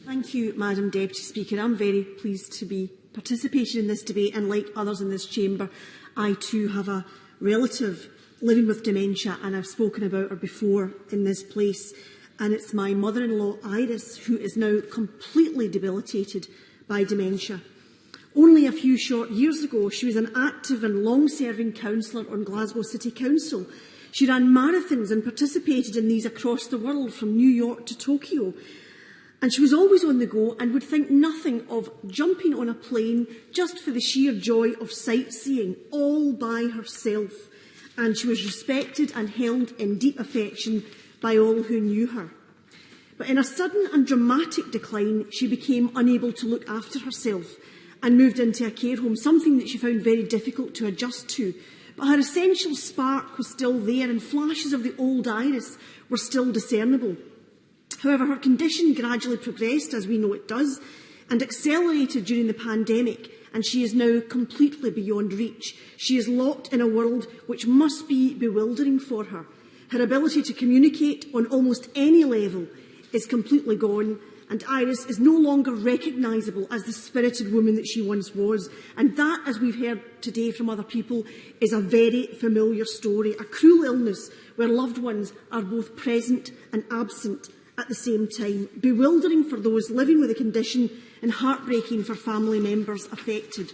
Thank you, Madam Deputy Speaker. I'm very pleased to be participating in this debate, and like others in this chamber, I too have a relative living with dementia, and I've spoken about her before in this place. And it's my mother-in-law, Iris, who is now completely debilitated by dementia. Only a few short years ago, she was an active and long-serving councillor on Glasgow City Council. She ran marathons and participated in these across the world, from New York to Tokyo. And she was always on the go and would think nothing of jumping on a plane just for the sheer joy of sightseeing, all by herself. And she was respected and held in deep affection by all who knew her. But in a sudden and dramatic decline, she became unable to look after herself and moved into a care home, something that she found very difficult to adjust to. But her essential spark was still there, and flashes of the old Iris were still discernible. However, her condition gradually progressed, as we know it does, and accelerated during the pandemic, and she is now completely beyond reach. She is locked in a world which must be bewildering for her. Her ability to communicate on almost any level is completely gone, and Iris is no longer recognisable as the spirited woman that she once was. And that, as we've heard today from other people, is a very familiar story, a cruel illness where loved ones are both present and absent at the same time. Bewildering for those living with the condition and heartbreaking for family members affected.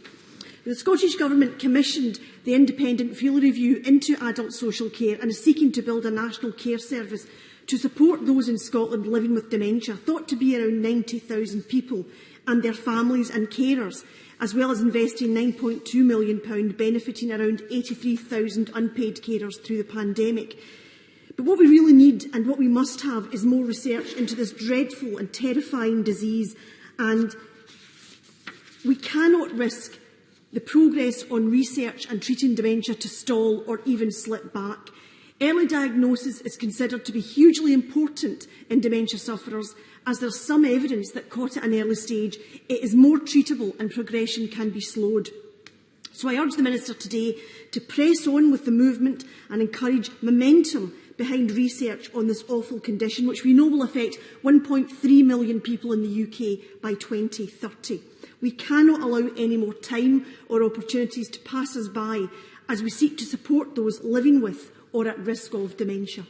The Scottish Government commissioned the independent field review into adult social care and is seeking to build a national care service to support those in Scotland living with dementia, thought to be around 90,000 people, and their families and carers, as well as investing £9.2 million benefiting around 83,000 unpaid carers through the pandemic. But what we really need and what we must have is more research into this dreadful and terrifying disease, and we cannot risk the progress on research and treating dementia to stall or even slip back. Early diagnosis is considered to be hugely important in dementia sufferers, as there is some evidence that caught at an early stage, it is more treatable and progression can be slowed. So I urge the Minister today to press on with the movement and encourage momentum behind research on this awful condition, which we know will affect 1.3 million people in the UK by 2030. We cannot allow any more time or opportunities to pass us by as we seek to support those living with or at risk of dementia.